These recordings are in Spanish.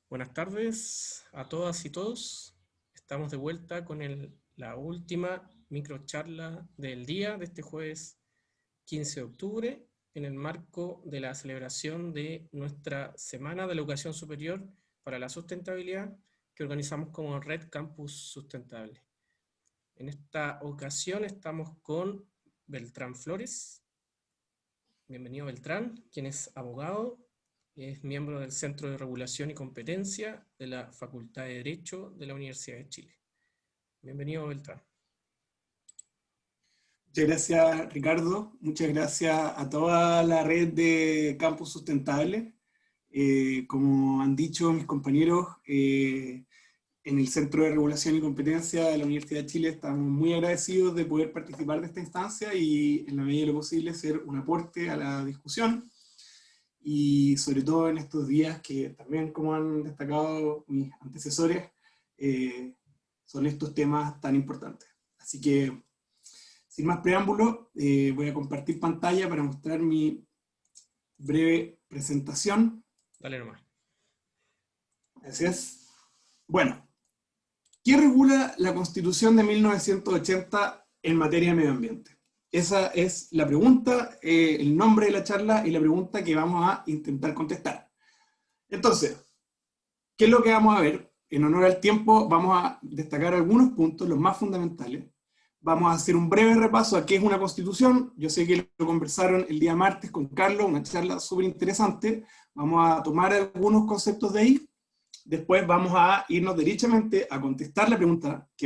Buenas tardes a todas y todos. Estamos de vuelta con la última microcharla del día de este jueves 15 de octubre en el marco de la celebración de nuestra Semana de la Educación Superior para la Sustentabilidad que organizamos como Red Campus Sustentable. En esta ocasión estamos con Beltrán Flores. Bienvenido Beltrán, quien es abogado. Es miembro del Centro de Regulación y Competencia de la Facultad de Derecho de la Universidad de Chile. Bienvenido, Beltrán. Muchas gracias, Ricardo. Muchas gracias a toda la red de Campus Sustentable. Como han dicho mis compañeros, en el Centro de Regulación y Competencia de la Universidad de Chile estamos muy agradecidos de poder participar de esta instancia y, en la medida de lo posible, ser un aporte a la discusión. Y sobre todo en estos días que también, como han destacado mis antecesores, son estos temas tan importantes. Así que, sin más preámbulo, voy a compartir pantalla para mostrar mi breve presentación. Dale nomás. Gracias. Bueno, ¿qué regula la Constitución de 1980 en materia de medio ambiente? Esa es la pregunta, el nombre de la charla y la pregunta que vamos a intentar contestar. Entonces, ¿qué es lo que vamos a ver? En honor al tiempo vamos a destacar algunos puntos, los más fundamentales. Vamos a hacer un breve repaso a qué es una constitución. Yo sé que lo conversaron el día martes con Carlos, una charla súper interesante. Vamos a tomar algunos conceptos de ahí. Después vamos a irnos derechamente a contestar la pregunta que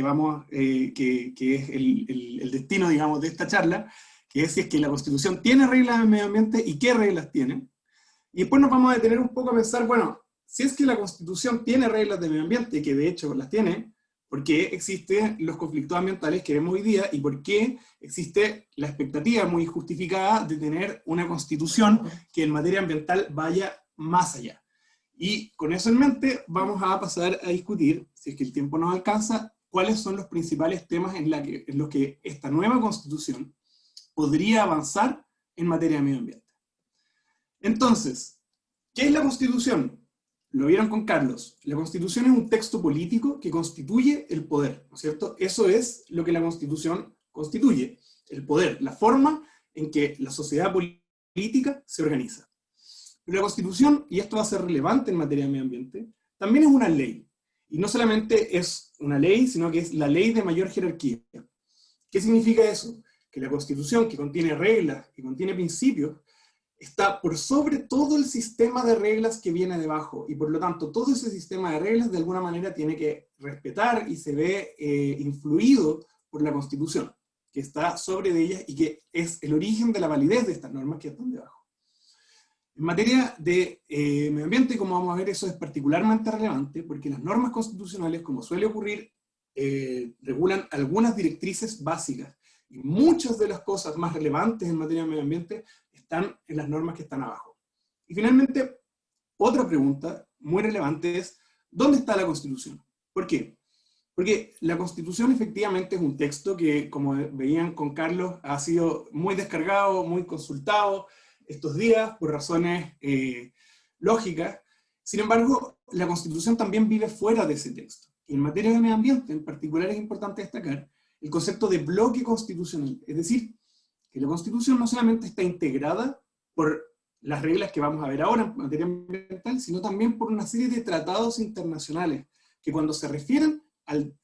es el destino, digamos, de esta charla, que es si es que la Constitución tiene reglas de medio ambiente y qué reglas tiene. Y después nos vamos a detener un poco a pensar, bueno, si es que la Constitución tiene reglas de medio ambiente, que de hecho las tiene, ¿por qué existen los conflictos ambientales que vemos hoy día y por qué existe la expectativa muy justificada de tener una Constitución que en materia ambiental vaya más allá? Y con eso en mente vamos a pasar a discutir, si es que el tiempo nos alcanza, cuáles son los principales temas en los que esta nueva Constitución podría avanzar en materia de medio ambiente. Entonces, ¿qué es la Constitución? Lo vieron con Carlos. La Constitución es un texto político que constituye el poder, ¿no es cierto? Eso es lo que la Constitución constituye, el poder, la forma en que la sociedad política se organiza. Pero la Constitución, y esto va a ser relevante en materia de medio ambiente, también es una ley. Y no solamente es una ley, sino que es la ley de mayor jerarquía. ¿Qué significa eso? Que la Constitución, que contiene reglas, que contiene principios, está por sobre todo el sistema de reglas que viene debajo, y por lo tanto todo ese sistema de reglas de alguna manera tiene que respetar y se ve influido por la Constitución, que está sobre de ellas y que es el origen de la validez de estas normas que están debajo. En materia de medio ambiente, como vamos a ver, eso es particularmente relevante porque las normas constitucionales, como suele ocurrir, regulan algunas directrices básicas, y muchas de las cosas más relevantes en materia de medio ambiente están en las normas que están abajo. Y finalmente, otra pregunta muy relevante es, ¿dónde está la Constitución? ¿Por qué? Porque la Constitución efectivamente es un texto que, como veían con Carlos, ha sido muy descargado, muy consultado estos días por razones lógicas. Sin embargo, la Constitución también vive fuera de ese texto. Y en materia de medio ambiente, en particular, es importante destacar el concepto de bloque constitucional. Es decir, que la Constitución no solamente está integrada por las reglas que vamos a ver ahora en materia ambiental, sino también por una serie de tratados internacionales que, cuando se refieren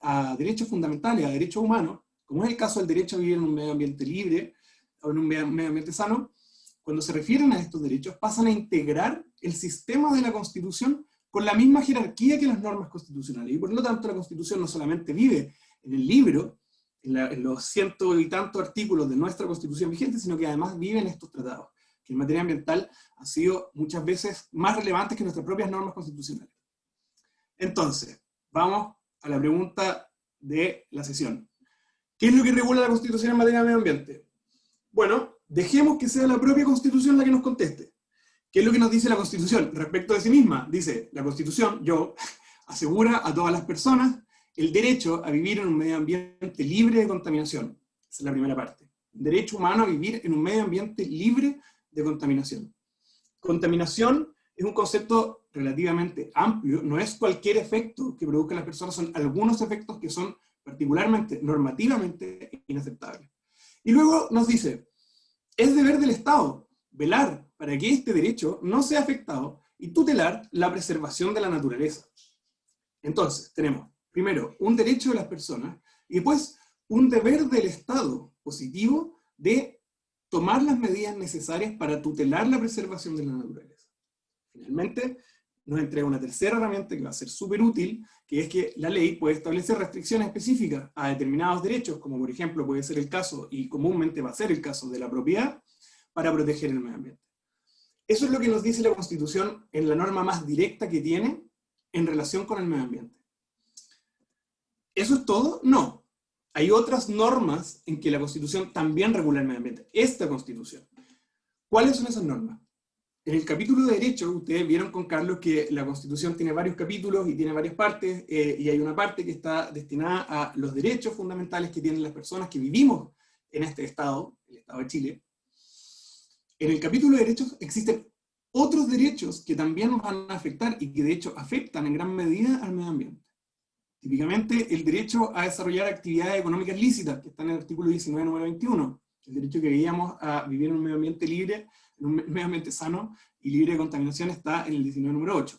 a derechos fundamentales, a derechos humanos, como es el caso del derecho a vivir en un medio ambiente libre o en un medio ambiente sano, cuando se refieren a estos derechos pasan a integrar el sistema de la Constitución con la misma jerarquía que las normas constitucionales. Y por lo tanto la Constitución no solamente vive en el libro, en los ciento y tantos artículos de nuestra Constitución vigente, sino que además vive en estos tratados, que en materia ambiental han sido muchas veces más relevantes que nuestras propias normas constitucionales. Entonces, vamos a la pregunta de la sesión. ¿Qué es lo que regula la Constitución en materia de medio ambiente? Bueno, dejemos que sea la propia Constitución la que nos conteste. ¿Qué es lo que nos dice la Constitución respecto de sí misma? Dice, la Constitución, asegura a todas las personas el derecho a vivir en un medio ambiente libre de contaminación. Esa es la primera parte. Derecho humano a vivir en un medio ambiente libre de contaminación. Contaminación es un concepto relativamente amplio, no es cualquier efecto que produzcan las personas, son algunos efectos que son particularmente, normativamente inaceptables. Y luego nos dice, es deber del Estado velar para que este derecho no sea afectado y tutelar la preservación de la naturaleza. Entonces, tenemos primero un derecho de las personas y después un deber del Estado positivo de tomar las medidas necesarias para tutelar la preservación de la naturaleza. Finalmente, nos entrega una tercera herramienta que va a ser súper útil, que es que la ley puede establecer restricciones específicas a determinados derechos, como por ejemplo puede ser el caso, y comúnmente va a ser el caso de la propiedad, para proteger el medio ambiente. Eso es lo que nos dice la Constitución en la norma más directa que tiene en relación con el medio ambiente. ¿Eso es todo? No. Hay otras normas en que la Constitución también regula el medio ambiente. Esta Constitución. ¿Cuáles son esas normas? En el capítulo de Derecho, ustedes vieron con Carlos que la Constitución tiene varios capítulos y tiene varias partes, y hay una parte que está destinada a los derechos fundamentales que tienen las personas que vivimos en este Estado, el Estado de Chile. En el capítulo de Derechos existen otros derechos que también nos van a afectar y que de hecho afectan en gran medida al medio ambiente. Típicamente el derecho a desarrollar actividades económicas lícitas, que está en el artículo 19, número 21. El derecho que veíamos a vivir en un medio ambiente libre, en un medio ambiente sano y libre de contaminación está en el 19, número 8.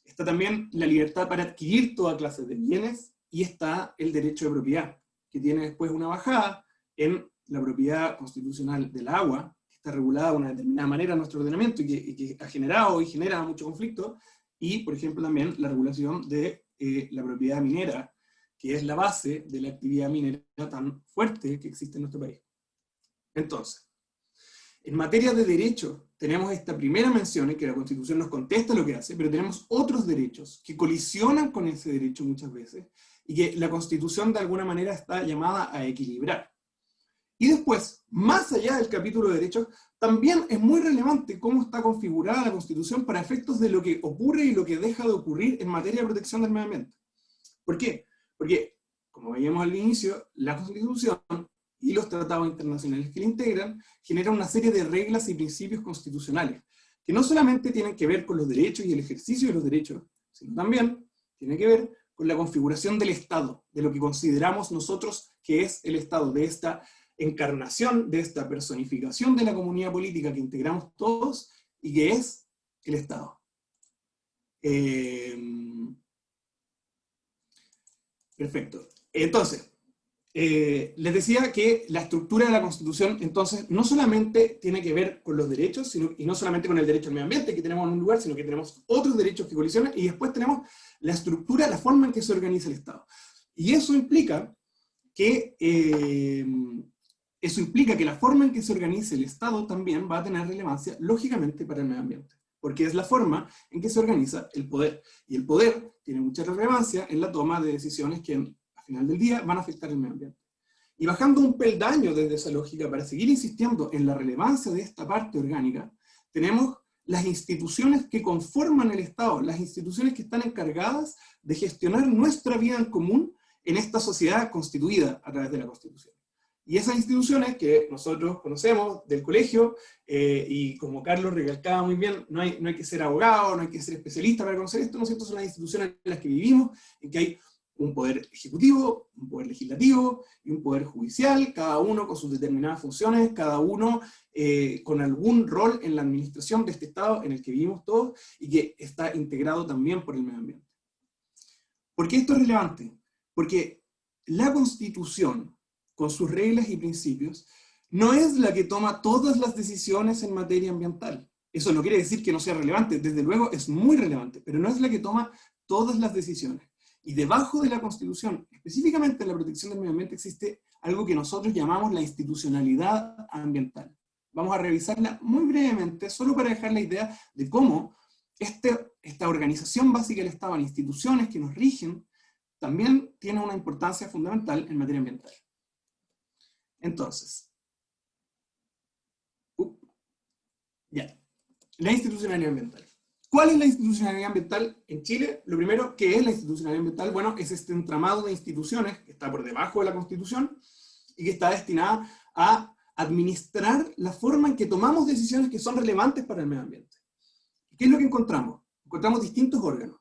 Está también la libertad para adquirir toda clase de bienes y está el derecho de propiedad, que tiene después una bajada en la propiedad constitucional del agua, que está regulada de una determinada manera en nuestro ordenamiento y que ha generado y genera mucho conflicto, y por ejemplo también la regulación de la propiedad minera, que es la base de la actividad minera tan fuerte que existe en nuestro país. Entonces, en materia de derechos, tenemos esta primera mención en que la Constitución nos contesta lo que hace, pero tenemos otros derechos que colisionan con ese derecho muchas veces, y que la Constitución de alguna manera está llamada a equilibrar. Y después, más allá del capítulo de derechos, también es muy relevante cómo está configurada la Constitución para efectos de lo que ocurre y lo que deja de ocurrir en materia de protección del medio ambiente. ¿Por qué? Porque, como veíamos al inicio, la Constitución y los tratados internacionales que la integran generan una serie de reglas y principios constitucionales, que no solamente tienen que ver con los derechos y el ejercicio de los derechos, sino también tienen que ver con la configuración del Estado, de lo que consideramos nosotros que es el Estado, de esta encarnación, de esta personificación de la comunidad política que integramos todos y que es el Estado. Perfecto. Entonces, les decía que la estructura de la Constitución, entonces, no solamente tiene que ver con los derechos, y no solamente con el derecho al medio ambiente que tenemos en un lugar, sino que tenemos otros derechos que colisionan, y después tenemos la estructura, la forma en que se organiza el Estado. Y eso implica que la forma en que se organice el Estado también va a tener relevancia, lógicamente, para el medio ambiente, porque es la forma en que se organiza el poder. Y el poder tiene mucha relevancia en la toma de decisiones que, al final del día, van a afectar el medio ambiente. Y bajando un peldaño desde esa lógica, para seguir insistiendo en la relevancia de esta parte orgánica, tenemos las instituciones que conforman el Estado, las instituciones que están encargadas de gestionar nuestra vida en común en esta sociedad constituida a través de la Constitución. Y esas instituciones que nosotros conocemos del colegio, y como Carlos recalcaba muy bien, no hay que ser abogado, no hay que ser especialista para conocer esto, ¿no es cierto? Son las instituciones en las que vivimos, en que hay un poder ejecutivo, un poder legislativo y un poder judicial, cada uno con sus determinadas funciones, cada uno con algún rol en la administración de este Estado en el que vivimos todos y que está integrado también por el medio ambiente. ¿Por qué esto es relevante? Porque la Constitución, con sus reglas y principios, no es la que toma todas las decisiones en materia ambiental. Eso no quiere decir que no sea relevante, desde luego es muy relevante, pero no es la que toma todas las decisiones. Y debajo de la Constitución, específicamente en la protección del medio ambiente, existe algo que nosotros llamamos la institucionalidad ambiental. Vamos a revisarla muy brevemente, solo para dejar la idea de cómo esta organización básica del Estado, en instituciones que nos rigen, también tiene una importancia fundamental en materia ambiental. Entonces, la institucionalidad ambiental. ¿Cuál es la institucionalidad ambiental en Chile? Lo primero, ¿qué es la institucionalidad ambiental? Bueno, es este entramado de instituciones que está por debajo de la Constitución y que está destinada a administrar la forma en que tomamos decisiones que son relevantes para el medio ambiente. ¿Qué es lo que encontramos? Encontramos distintos órganos.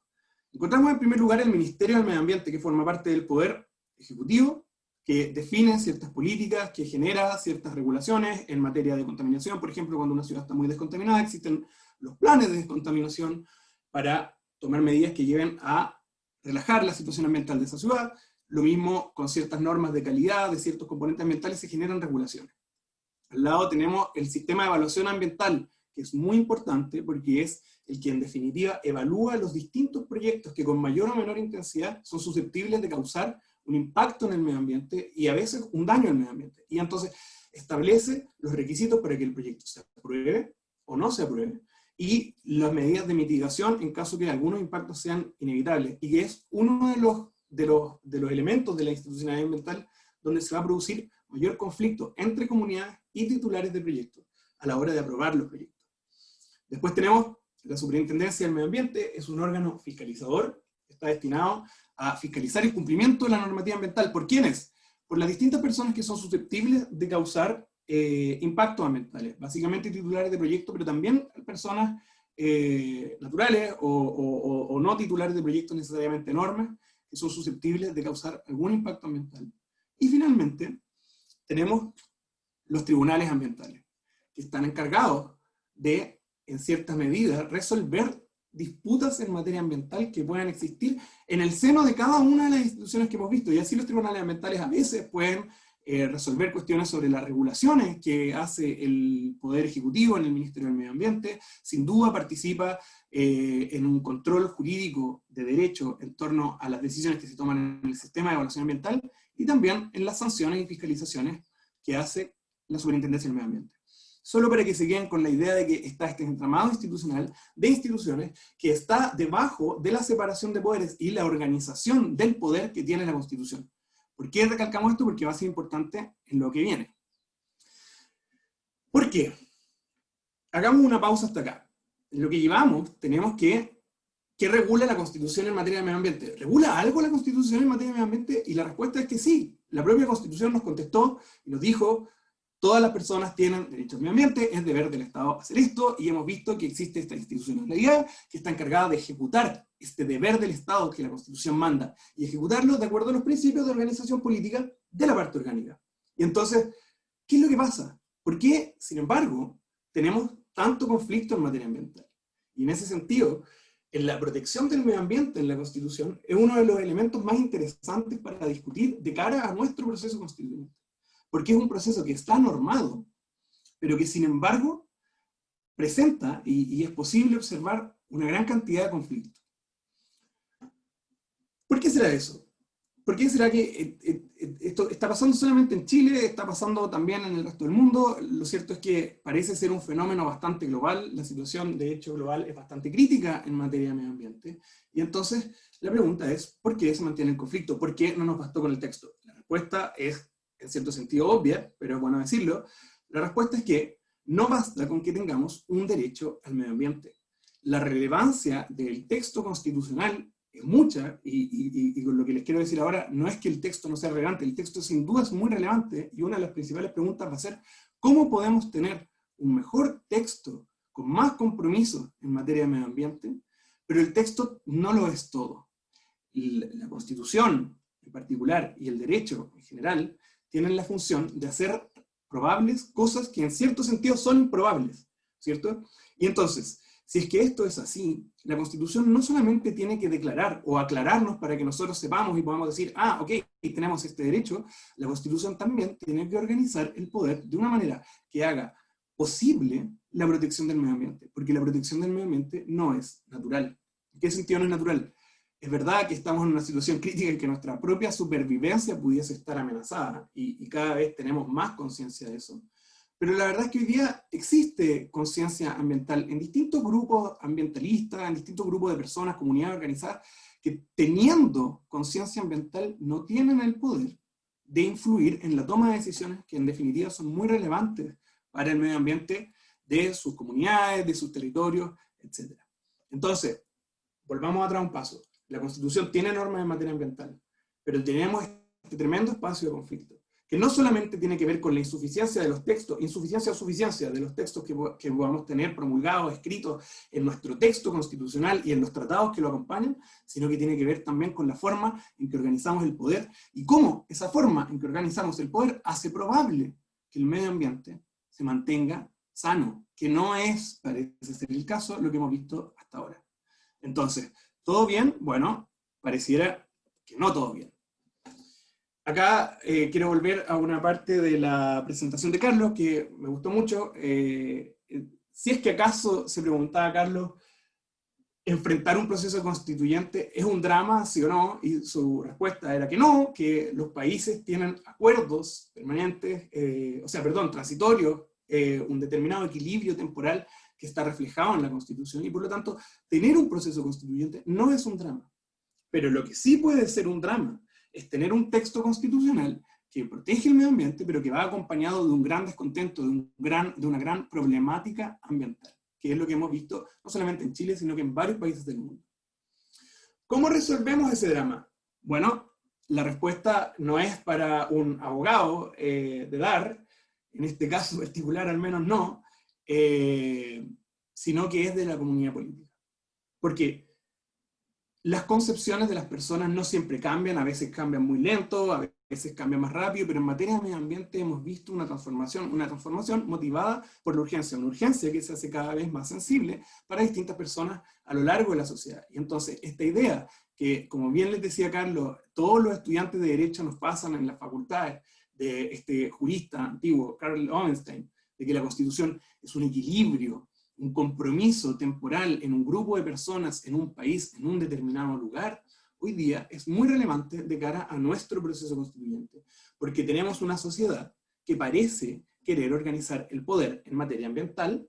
Encontramos en primer lugar el Ministerio del Medio Ambiente, que forma parte del Poder Ejecutivo, que define ciertas políticas, que genera ciertas regulaciones en materia de contaminación. Por ejemplo, cuando una ciudad está muy descontaminada, existen los planes de descontaminación para tomar medidas que lleven a relajar la situación ambiental de esa ciudad. Lo mismo con ciertas normas de calidad, de ciertos componentes ambientales, se generan regulaciones. Al lado tenemos el sistema de evaluación ambiental, que es muy importante porque es el que en definitiva evalúa los distintos proyectos que con mayor o menor intensidad son susceptibles de causar un impacto en el medio ambiente y a veces un daño al medio ambiente. Y entonces establece los requisitos para que el proyecto se apruebe o no se apruebe, y las medidas de mitigación en caso que algunos impactos sean inevitables, y que es uno de los elementos de la institucionalidad ambiental donde se va a producir mayor conflicto entre comunidades y titulares de proyectos a la hora de aprobar los proyectos. Después tenemos la Superintendencia del Medio Ambiente, es un órgano fiscalizador, está destinado a fiscalizar el cumplimiento de la normativa ambiental. ¿Por quiénes? Por las distintas personas que son susceptibles de causar impactos ambientales, básicamente titulares de proyectos, pero también personas naturales o no titulares de proyectos necesariamente enormes, que son susceptibles de causar algún impacto ambiental. Y finalmente, tenemos los tribunales ambientales, que están encargados de, en cierta medida, resolver disputas en materia ambiental que puedan existir en el seno de cada una de las instituciones que hemos visto. Y así los tribunales ambientales a veces pueden resolver cuestiones sobre las regulaciones que hace el Poder Ejecutivo en el Ministerio del Medio Ambiente. Sin duda participa en un control jurídico de derecho en torno a las decisiones que se toman en el sistema de evaluación ambiental, y también en las sanciones y fiscalizaciones que hace la Superintendencia del Medio Ambiente. Solo para que se queden con la idea de que está este entramado institucional de instituciones que está debajo de la separación de poderes y la organización del poder que tiene la Constitución. ¿Por qué recalcamos esto? Porque va a ser importante en lo que viene. ¿Por qué? Hagamos una pausa hasta acá. En lo que llevamos, tenemos que ¿qué regula la Constitución en materia de medio ambiente? ¿Regula algo la Constitución en materia de medio ambiente? Y la respuesta es que sí. La propia Constitución nos contestó y nos dijo: todas las personas tienen derecho al medio ambiente, es deber del Estado hacer esto, y hemos visto que existe esta institucionalidad que está encargada de ejecutar este deber del Estado que la Constitución manda, y ejecutarlo de acuerdo a los principios de organización política de la parte orgánica. Y entonces, ¿qué es lo que pasa? ¿Por qué, sin embargo, tenemos tanto conflicto en materia ambiental? Y en ese sentido, en la protección del medio ambiente en la Constitución es uno de los elementos más interesantes para discutir de cara a nuestro proceso constituyente. Porque es un proceso que está normado, pero que sin embargo presenta y es posible observar una gran cantidad de conflictos. ¿Por qué será eso? ¿Por qué será que esto está pasando solamente en Chile, está pasando también en el resto del mundo? Lo cierto es que parece ser un fenómeno bastante global. La situación, de hecho, global es bastante crítica en materia de medio ambiente. Y entonces la pregunta es, ¿por qué se mantiene el conflicto? ¿Por qué no nos bastó con el texto? La respuesta es, en cierto sentido, obvia, pero es bueno decirlo. La respuesta es que no basta con que tengamos un derecho al medio ambiente. La relevancia del texto constitucional es mucha, y con lo que les quiero decir ahora, no es que el texto no sea relevante, el texto sin duda es muy relevante, y una de las principales preguntas va a ser, ¿cómo podemos tener un mejor texto con más compromiso en materia de medio ambiente? Pero el texto no lo es todo. La Constitución en particular, y el derecho en general, tienen la función de hacer probables cosas que en cierto sentido son improbables, ¿cierto? Y entonces, si es que esto es así, la Constitución no solamente tiene que declarar o aclararnos para que nosotros sepamos y podamos decir, ah, ok, tenemos este derecho, la Constitución también tiene que organizar el poder de una manera que haga posible la protección del medio ambiente, porque la protección del medio ambiente no es natural. ¿En qué sentido no es natural? Es verdad que estamos en una situación crítica en que nuestra propia supervivencia pudiese estar amenazada, y cada vez tenemos más conciencia de eso. Pero la verdad es que hoy día existe conciencia ambiental en distintos grupos ambientalistas, en distintos grupos de personas, comunidades organizadas, que teniendo conciencia ambiental no tienen el poder de influir en la toma de decisiones que en definitiva son muy relevantes para el medio ambiente de sus comunidades, de sus territorios, etc. Entonces, volvamos atrás un paso. La Constitución tiene normas en materia ambiental, pero tenemos este tremendo espacio de conflicto. que no solamente tiene que ver con la insuficiencia de los textos, insuficiencia o suficiencia de los textos que podamos tener promulgados, escritos en nuestro texto constitucional y en los tratados que lo acompañan, sino que tiene que ver también con la forma en que organizamos el poder y cómo esa forma en que organizamos el poder hace probable que el medio ambiente se mantenga sano, que no es, parece ser el caso, lo que hemos visto hasta ahora. Entonces, ¿todo bien? Bueno, pareciera que no todo bien. Acá quiero volver a una parte de la presentación de Carlos que me gustó mucho. Si es que acaso se preguntaba Carlos, ¿enfrentar un proceso constituyente es un drama, sí o no? Y su respuesta era que no, que los países tienen acuerdos permanentes, transitorios, un determinado equilibrio temporal que está reflejado en la Constitución, y por lo tanto, tener un proceso constituyente no es un drama. Pero lo que sí puede ser un drama es tener un texto constitucional que protege el medio ambiente, pero que va acompañado de un gran descontento, de una gran problemática ambiental, que es lo que hemos visto no solamente en Chile, sino que en varios países del mundo. ¿Cómo resolvemos ese drama? Bueno, la respuesta no es para un abogado de dar, en este caso particular al menos no, sino que es de la comunidad política. Porque las concepciones de las personas no siempre cambian, a veces cambian muy lento, a veces cambian más rápido, pero en materia de medio ambiente hemos visto una transformación motivada por la urgencia, una urgencia que se hace cada vez más sensible para distintas personas a lo largo de la sociedad. Y entonces esta idea que, como bien les decía Carlos, todos los estudiantes de Derecho nos pasan en las facultades de este jurista antiguo, Karl Loewenstein, de que la Constitución es un equilibrio, un compromiso temporal en un grupo de personas, en un país, en un determinado lugar, hoy día es muy relevante de cara a nuestro proceso constituyente, porque tenemos una sociedad que parece querer organizar el poder en materia ambiental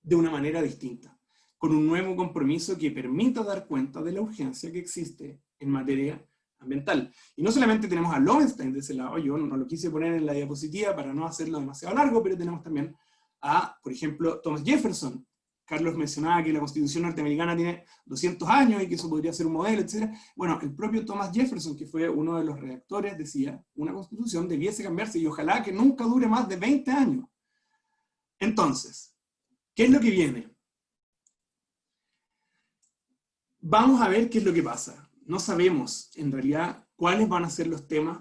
de una manera distinta, con un nuevo compromiso que permita dar cuenta de la urgencia que existe en materia ambiental. Y no solamente tenemos a Loewenstein de ese lado, yo no lo quise poner en la diapositiva para no hacerlo demasiado largo, pero tenemos también a, por ejemplo, Thomas Jefferson. Carlos mencionaba que la Constitución norteamericana tiene 200 años y que eso podría ser un modelo, etc. Bueno, el propio Thomas Jefferson, que fue uno de los redactores, decía, una Constitución debiese cambiarse y ojalá que nunca dure más de 20 años. Entonces, ¿qué es lo que viene? Vamos a ver qué es lo que pasa. No sabemos, en realidad, cuáles van a ser los temas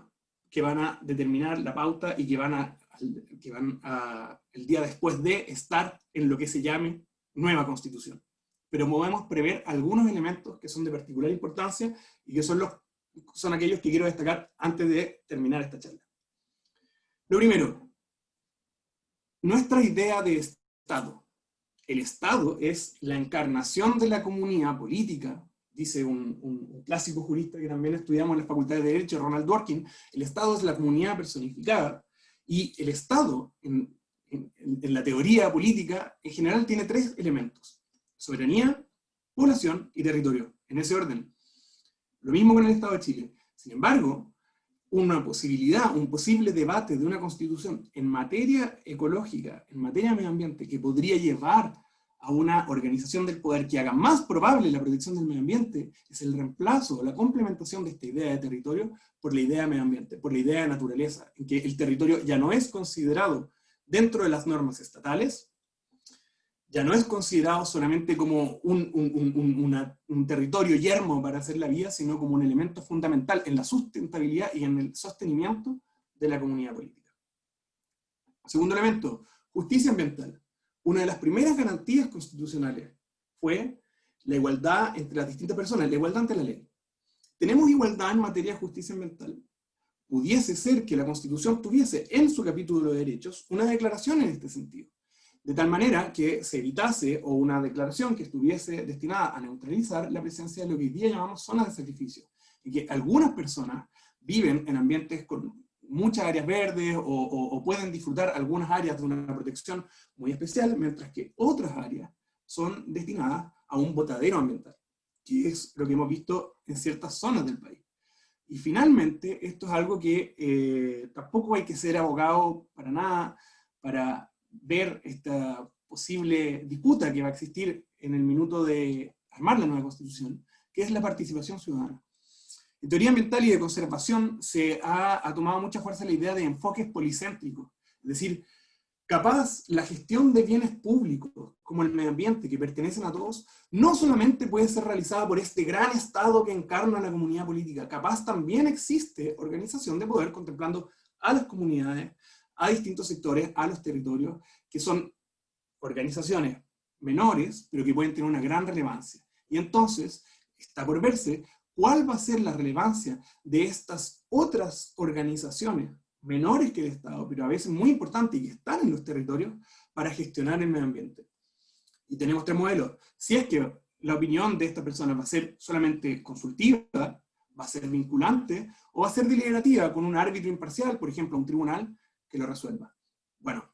que van a determinar la pauta y que van el día después de estar en lo que se llame nueva Constitución. Pero podemos prever algunos elementos que son de particular importancia y que son aquellos que quiero destacar antes de terminar esta charla. Lo primero, nuestra idea de Estado. El Estado es la encarnación de la comunidad política, dice un clásico jurista que también estudiamos en la Facultad de Derecho, Ronald Dworkin. El Estado es la comunidad personificada, y el Estado, en la teoría política, en general tiene tres elementos: soberanía, población y territorio, en ese orden. Lo mismo con el Estado de Chile. Sin embargo, un posible debate de una constitución en materia ecológica, en materia de medio ambiente, que podría llevar a una organización del poder que haga más probable la protección del medio ambiente, es el reemplazo, la complementación de esta idea de territorio por la idea de medio ambiente, por la idea de naturaleza, en que el territorio ya no es considerado dentro de las normas estatales, ya no es considerado solamente como un territorio yermo para hacer la vida, sino como un elemento fundamental en la sustentabilidad y en el sostenimiento de la comunidad política. Segundo elemento, justicia ambiental. Una de las primeras garantías constitucionales fue la igualdad entre las distintas personas, la igualdad ante la ley. ¿Tenemos igualdad en materia de justicia ambiental? Pudiese ser que la Constitución tuviese en su capítulo de derechos una declaración en este sentido, de tal manera que se evitase, o una declaración que estuviese destinada a neutralizar la presencia de lo que hoy día llamamos zonas de sacrificio, y que algunas personas viven en ambientes con muchas áreas verdes o pueden disfrutar algunas áreas de una protección muy especial, mientras que otras áreas son destinadas a un botadero ambiental, que es lo que hemos visto en ciertas zonas del país. Y finalmente, esto es algo que tampoco hay que ser abogado para nada para ver esta posible disputa que va a existir en el minuto de armar la nueva Constitución, que es la participación ciudadana. En teoría ambiental y de conservación se ha tomado mucha fuerza la idea de enfoques policéntricos, es decir, capaz la gestión de bienes públicos, como el medio ambiente, que pertenecen a todos, no solamente puede ser realizada por este gran Estado que encarna la comunidad política, capaz también existe organización de poder contemplando a las comunidades, a distintos sectores, a los territorios, que son organizaciones menores, pero que pueden tener una gran relevancia. Y entonces está por verse cuál va a ser la relevancia de estas otras organizaciones menores que el Estado, pero a veces muy importantes y que están en los territorios para gestionar el medio ambiente. Y tenemos tres modelos. Si es que la opinión de esta persona va a ser solamente consultiva, va a ser vinculante, o va a ser deliberativa con un árbitro imparcial, por ejemplo, un tribunal que lo resuelva. Bueno,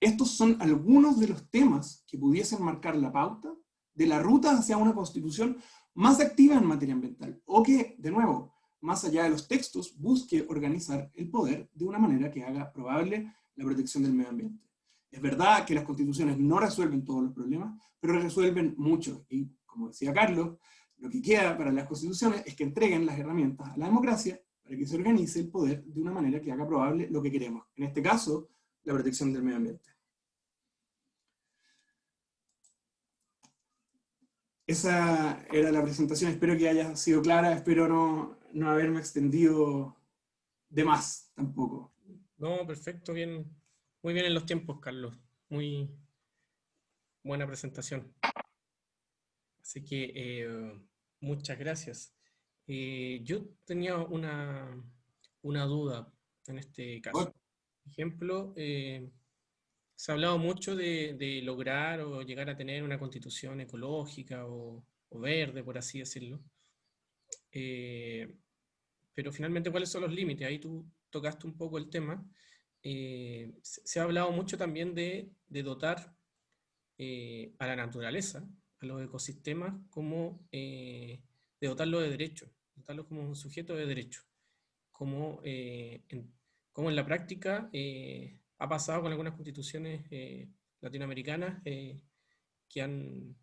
estos son algunos de los temas que pudiesen marcar la pauta de la ruta hacia una constitución más activa en materia ambiental, o que, de nuevo, más allá de los textos, busque organizar el poder de una manera que haga probable la protección del medio ambiente. Es verdad que las constituciones no resuelven todos los problemas, pero resuelven muchos, y como decía Carlos, lo que queda para las constituciones es que entreguen las herramientas a la democracia para que se organice el poder de una manera que haga probable lo que queremos. En este caso, la protección del medio ambiente. Esa era la presentación, espero que haya sido clara, espero no haberme extendido de más tampoco. No, perfecto, bien, muy bien en los tiempos, Carlos. Muy buena presentación. Así que muchas gracias. Yo tenía una duda en este caso. Por ejemplo, se ha hablado mucho de lograr o llegar a tener una constitución ecológica o verde, por así decirlo. Pero finalmente, ¿cuáles son los límites? Ahí tú tocaste un poco el tema. Se ha hablado mucho también de dotar a la naturaleza, a los ecosistemas, como de dotarlo de derechos, dotarlo como un sujeto de derecho, como en la práctica ha pasado con algunas constituciones latinoamericanas que han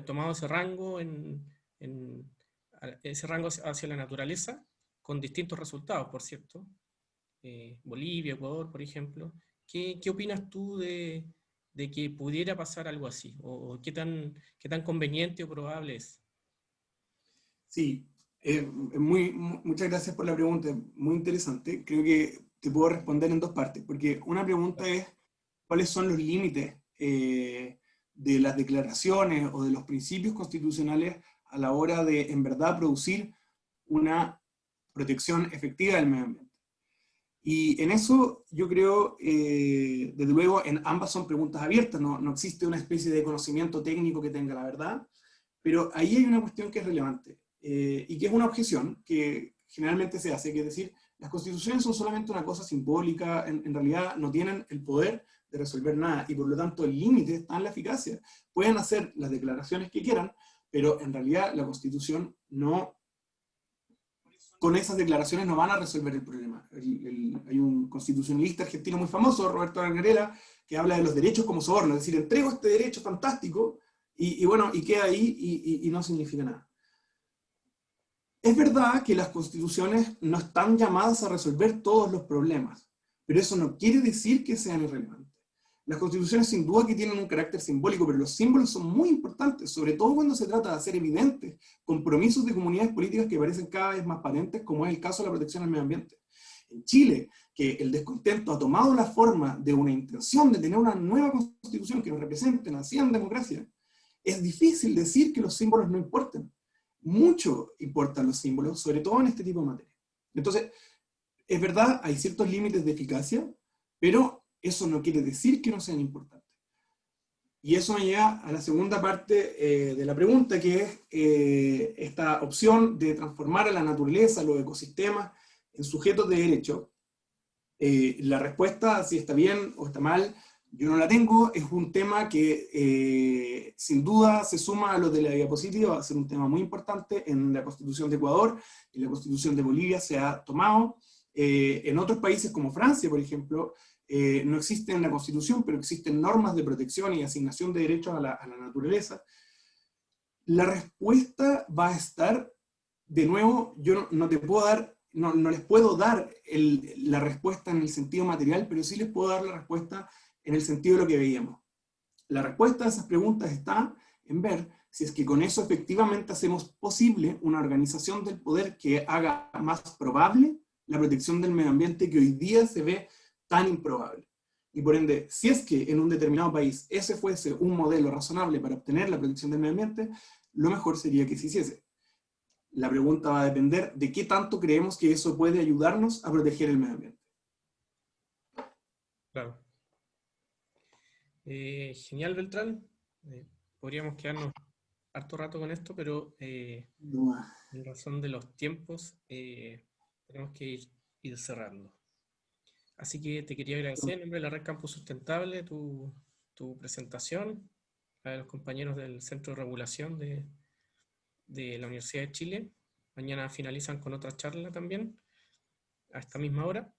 tomado ese rango, ese rango hacia la naturaleza, con distintos resultados, por cierto. Bolivia, Ecuador, por ejemplo. ¿Qué opinas tú de que pudiera pasar algo así? ¿O qué tan conveniente o probable es? Sí, muchas gracias por la pregunta, muy interesante. Creo que te puedo responder en dos partes, porque una pregunta es cuáles son los límites de las declaraciones o de los principios constitucionales a la hora de, en verdad, producir una protección efectiva del medio ambiente. Y en eso yo creo, desde luego, en ambas son preguntas abiertas, no existe una especie de conocimiento técnico que tenga la verdad, pero ahí hay una cuestión que es relevante, y que es una objeción que generalmente se hace, que es decir, las constituciones son solamente una cosa simbólica, en realidad no tienen el poder de resolver nada, y por lo tanto el límite está en la eficacia. Pueden hacer las declaraciones que quieran, pero en realidad la Constitución no, con esas declaraciones no van a resolver el problema. Hay un constitucionalista argentino muy famoso, Roberto Angarela, que habla de los derechos como soborno, es decir, entrego este derecho fantástico y bueno, y queda ahí y no significa nada. Es verdad que las constituciones no están llamadas a resolver todos los problemas, pero eso no quiere decir que sean irrelevantes. Las constituciones sin duda que tienen un carácter simbólico, pero los símbolos son muy importantes, sobre todo cuando se trata de hacer evidentes compromisos de comunidades políticas que parecen cada vez más patentes, como es el caso de la protección al medio ambiente. En Chile, que el descontento ha tomado la forma de una intención de tener una nueva constitución que nos represente, así en democracia, es difícil decir que los símbolos no importen. Mucho importan los símbolos, sobre todo en este tipo de materia. Entonces, es verdad, hay ciertos límites de eficacia, pero eso no quiere decir que no sean importantes. Y eso me lleva a la segunda parte de la pregunta, que es esta opción de transformar a la naturaleza, a los ecosistemas, en sujetos de derecho. La respuesta, si está bien o está mal, yo no la tengo. Es un tema que sin duda se suma a lo de la diapositiva, va a ser un tema muy importante. En la Constitución de Ecuador y la Constitución de Bolivia se ha tomado. En otros países como Francia, por ejemplo, no existe en la Constitución, pero existen normas de protección y asignación de derechos a la naturaleza. La respuesta va a estar de nuevo, yo no te puedo dar, no les puedo dar la respuesta en el sentido material, pero sí les puedo dar la respuesta en el sentido de lo que veíamos. La respuesta a esas preguntas está en ver si es que con eso efectivamente hacemos posible una organización del poder que haga más probable la protección del medio ambiente que hoy día se ve tan improbable. Y por ende, si es que en un determinado país ese fuese un modelo razonable para obtener la protección del medio ambiente, lo mejor sería que se hiciese. La pregunta va a depender de qué tanto creemos que eso puede ayudarnos a proteger el medio ambiente. Claro. Genial, Beltrán. Podríamos quedarnos harto rato con esto, pero en razón de los tiempos, tenemos que ir cerrando. Así que te quería agradecer en nombre de la Red Campus Sustentable tu presentación, la de los compañeros del Centro de Regulación de la Universidad de Chile. Mañana finalizan con otra charla también, a esta misma hora.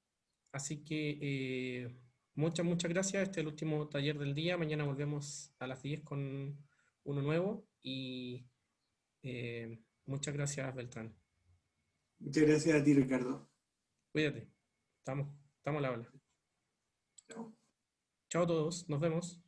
Así que muchas gracias. Este es el último taller del día. Mañana volvemos a las 10 con uno nuevo. Y muchas gracias, Beltrán. Muchas gracias a ti, Ricardo. Cuídate. Estamos a la habla. Chao. Chao a todos. Nos vemos.